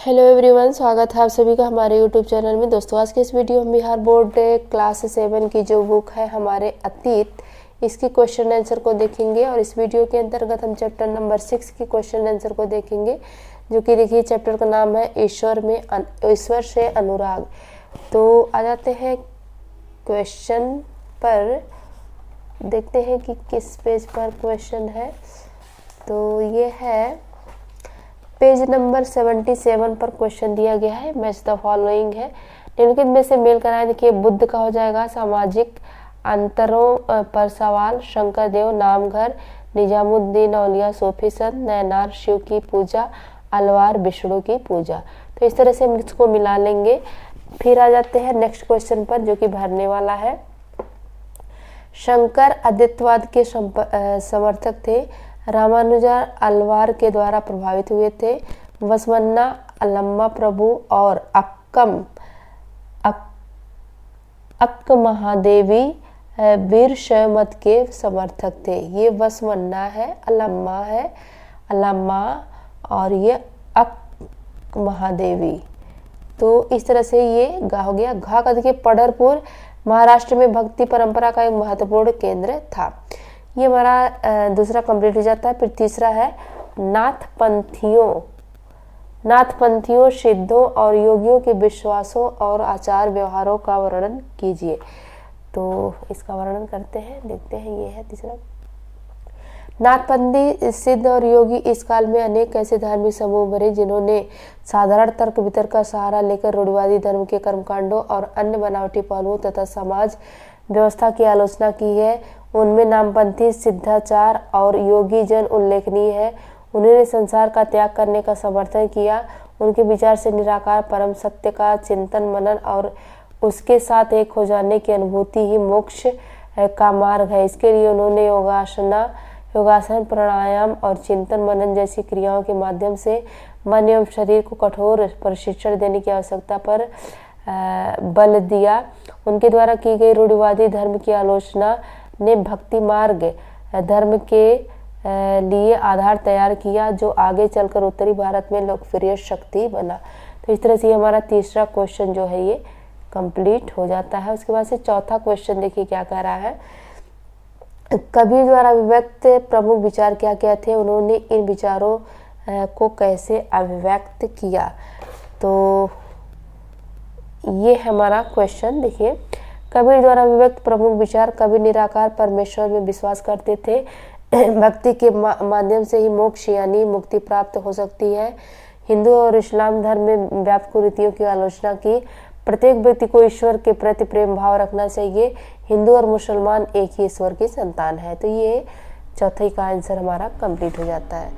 Hello everyone, स्वागत है आप सभी का हमारे यूट्यूब चैनल में। दोस्तों, आज के इस वीडियो में बिहार बोर्ड क्लास 7 की जो बुक है हमारे अतीत, इसकी क्वेश्चन आंसर को देखेंगे। और इस वीडियो के अंतर्गत हम चैप्टर नंबर 6 की क्वेश्चन आंसर को देखेंगे, जो कि देखिए चैप्टर का नाम है ईश्वर से अनुराग। तो आ जाते हैं क्वेश्चन पर, देखते हैं कि किस पेज पर क्वेश्चन है। तो ये है पेज नंबर 77 पर क्वेश्चन दिया गया है। मैच द फॉलोइंग है, निम्नलिखित में से मेल कराएं। देखिए, बुद्ध का हो जाएगा सामाजिक अंतरों पर सवाल, शंकर देव नामघर, निजामुद्दीन औलिया सूफी संत, नैनार शिव की पूजा, अलवार विष्णु की पूजा। तो इस तरह से हम इसको मिला लेंगे। फिर आ जाते हैं नेक्स्ट क्वेश्चन पर, जो कि भरने वाला है। शंकर अद्वैतवाद के समर्थक थे। रामानुजर अलवार के द्वारा प्रभावित हुए थे। वसवन्ना अल्लमा प्रभु और अक्क महादेवी वीर शैव मत के समर्थक थे। ये वसवन्ना है, अल्लमा है, अल्लमा, और ये अक्क महादेवी। तो इस तरह से ये गा हो गया। घा का देखिए पंढरपुर महाराष्ट्र में भक्ति परंपरा का एक महत्वपूर्ण केंद्र था। ये हमारा दूसरा कंप्लीट हो जाता है। फिर तीसरा है नाथपंथियों सिद्धों और योगियों के विश्वासों और आचार व्यवहारों का वर्णन कीजिए। तो इसका वर्णन करते हैं, देखते हैं। ये है तीसरा। नाथपंथी सिद्ध और योगी इस काल में अनेक ऐसे धार्मिक समूह बने जिन्होंने साधारण तर्क वितर्क का सहारा लेकर रूढ़िवादी धर्म के कर्मकांडों और अन्य बनावटी पहलुओं तथा समाज व्यवस्था की आलोचना की है। उनमें नामपंथी सिद्धाचार और योगी जन उल्लेखनीय है। उन्होंने संसार का त्याग करने का समर्थन किया। उनके विचार से निराकार परम सत्य का चिंतन मनन और उसके साथ एक हो जाने की अनुभूति ही मोक्ष का मार्ग है। इसके लिए उन्होंने योगासन प्राणायाम और चिंतन मनन जैसी क्रियाओं के माध्यम से मन एवं शरीर को कठोर प्रशिक्षण देने की आवश्यकता पर बल दिया। उनके द्वारा की गई रूढ़िवादी धर्म की आलोचना ने भक्ति मार्ग धर्म के लिए आधार तैयार किया, जो आगे चलकर उत्तरी भारत में लोकप्रिय शक्ति बना। तो इस तरह से हमारा तीसरा क्वेश्चन जो है ये कंप्लीट हो जाता है। उसके बाद से चौथा क्वेश्चन देखिए क्या कह रहा है। कबीर द्वारा अभिव्यक्त प्रमुख विचार क्या क्या थे, उन्होंने इन विचारों को कैसे अभिव्यक्त किया। तो ये हमारा क्वेश्चन देखिए। कबीर द्वारा अभिव्यक्त प्रमुख विचार। कबीर निराकार परमेश्वर में विश्वास करते थे। भक्ति के माध्यम से ही मोक्ष यानी मुक्ति प्राप्त हो सकती है। हिंदू और इस्लाम धर्म में व्याप्त कुरीतियों की आलोचना की। प्रत्येक व्यक्ति को ईश्वर के प्रति प्रेम भाव रखना चाहिए। हिंदू और मुसलमान एक ही ईश्वर की संतान है। तो ये चौथे का आंसर हमारा कंप्लीट हो जाता है।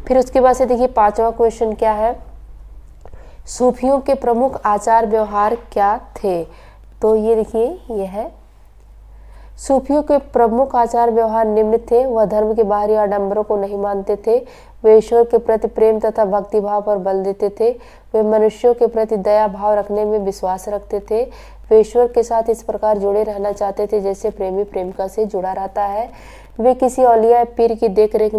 फिर उसके बाद से देखिए पांचवा क्वेश्चन क्या है। सूफियों के प्रमुख आचार व्यवहार क्या थे। तो ये देखिए ये है। सूफियों के प्रमुख आचार व्यवहार निम्न थे। वह धर्म के बाहरी आडंबरों को नहीं मानते थे। वे ईश्वर के प्रति प्रेम तथा भक्ति भाव पर बल देते थे। वे मनुष्यों के प्रति दया भाव रखने में विश्वास रखते थे। वे ईश्वर के साथ इस प्रकार जुड़े रहना चाहते थे जैसे प्रेमी प्रेमिका से जुड़ा रहता है। वे किसी औलिया पीर की देखरेख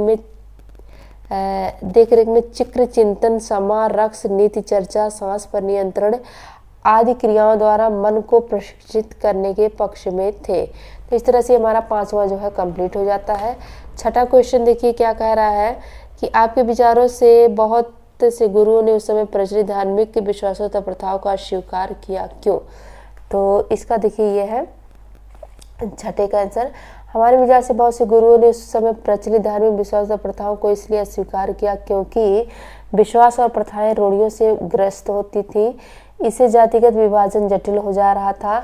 में चिक्र चिंतन समा रक्स नीति चर्चा सांस पर नियंत्रण आदि क्रियाओं द्वारा मन को प्रशिक्षित करने के पक्ष में थे। तो इस तरह से हमारा पांचवा जो है कंप्लीट हो जाता है। छठा क्वेश्चन देखिए क्या कह रहा है कि आपके विचारों से बहुत से गुरुओं ने उस समय प्रचलित धार्मिक विश्वासों तथा प्रथाओं का स्वीकार किया, क्यों। तो इसका देखिए ये है छठे का आंसर। हमारे विचार से बहुत से गुरुओं ने उस समय प्रचलित धार्मिक विश्वास और प्रथाओं को इसलिए अस्वीकार किया क्योंकि विश्वास और प्रथाएं रूढ़ियों से ग्रस्त होती थी। इससे जातिगत विभाजन जटिल हो जा रहा था।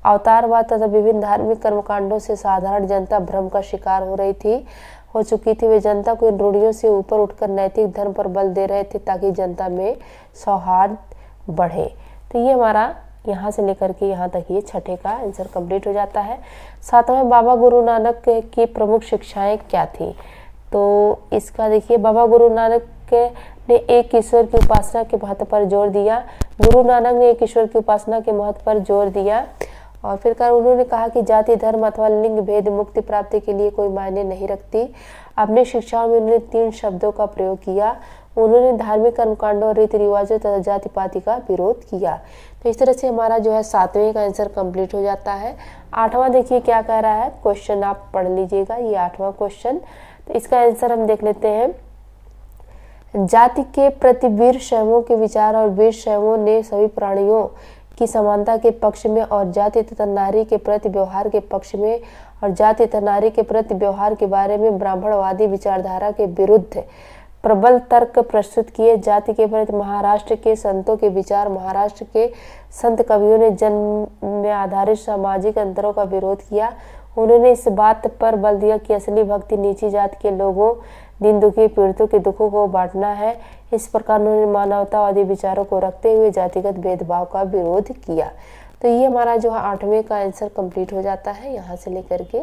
अवतारवाद तथा विभिन्न धार्मिक कर्मकांडों से साधारण जनता भ्रम का शिकार हो चुकी थी। वे जनता को इन रूढ़ियों से ऊपर उठकर नैतिक धर्म पर बल दे रहे थे ताकि जनता में सौहार्द बढ़े। तो ये हमारा यहाँ से लेकर के यहाँ तक ये छठे का आंसर कंप्लीट हो जाता है। सातवें, बाबा गुरु नानक की प्रमुख शिक्षाएं क्या थी। तो इसका देखिए, बाबा गुरु नानक ने एक ईश्वर की उपासना के महत्व पर जोर दिया। गुरु नानक ने एक ईश्वर की उपासना के महत्व पर जोर दिया। और फिर उन्होंने कहा कि जाति धर्म अथवा लिंग भेद मुक्ति प्राप्ति के लिए कोई मायने नहीं रखती। अपने शिक्षाओं में उन्होंने 3 शब्दों का प्रयोग किया। उन्होंने धार्मिक कर्मकांडों और रीति रिवाजों तथा जाति पाति का विरोध किया। तो इस तरह से हमारा जो है 7वें का आंसर कंप्लीट हो जाता है। 8वां देखिए क्या कह रहा है, क्वेश्चन आप पढ़ लीजिएगा, ये 8वां क्वेश्चन। तो इसका आंसर हम देख लेते हैं। जाति के प्रति वीर शैवों के विचार और वीर शैवों ने सभी प्राणियों की समानता के पक्ष में और जाति तथा नारी के प्रति व्यवहार के पक्ष में और जाति तथा नारी के प्रति व्यवहार के बारे में ब्राह्मणवादी विचारधारा के विरुद्ध प्रबल तर्क प्रस्तुत किए। जाति के प्रति महाराष्ट्र के संतों के विचार, महाराष्ट्र के संत कवियों ने जन्म में आधारित सामाजिक अंतरों का विरोध किया। उन्होंने इस बात पर बल दिया कि असली भक्ति नीची जाति के लोगों, दीन दुखी पीड़ितों के दुखों को बांटना है। इस प्रकार उन्होंने मानवतावादी विचारों को रखते हुए जातिगत भेदभाव का विरोध किया। तो ये हमारा जो है 8वें का आंसर कंप्लीट हो जाता है, यहाँ से लेकर के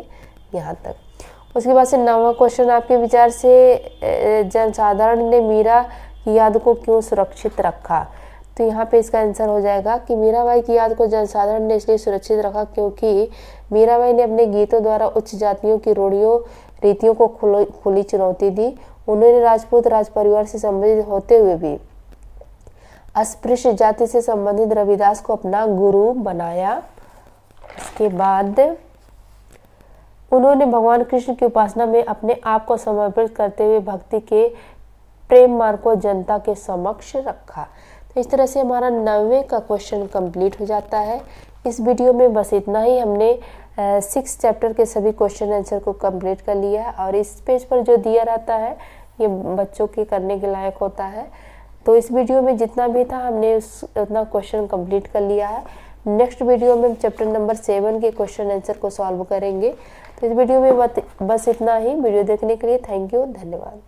यहाँ तक। उसके बाद से 9वां क्वेश्चन, आपके विचार से जनसाधारण ने मीरा की याद को क्यों सुरक्षित रखा। तो यहाँ पे इसका आंसर हो जाएगा कि मीराबाई की याद को जनसाधारण ने इसलिए सुरक्षित रखा क्योंकि मीराबाई ने अपने गीतों द्वारा उच्च जातियों की रूढ़ियों रीतियों को खुली चुनौती दी। उन्होंने राजपूत राज परिवार से संबंधित होते हुए भी अस्पृश्य जाति से संबंधित रविदास को अपना गुरु बनाया। उसके बाद उन्होंने भगवान कृष्ण की उपासना में अपने आप को समर्पित करते हुए भक्ति के प्रेम मार्ग को जनता के समक्ष रखा। तो इस तरह से हमारा 9वें का क्वेश्चन कंप्लीट हो जाता है। इस वीडियो में बस इतना ही। हमने 6 चैप्टर के सभी क्वेश्चन आंसर को कंप्लीट कर लिया है और इस पेज पर जो दिया रहता है ये बच्चों के करने के लायक होता है। तो इस वीडियो में जितना भी था हमने उतना क्वेश्चन कंप्लीट कर लिया है। नेक्स्ट वीडियो में हम चैप्टर नंबर 7 के क्वेश्चन आंसर को सॉल्व करेंगे। तो इस वीडियो में बस इतना ही। वीडियो देखने के लिए थैंक यू, धन्यवाद।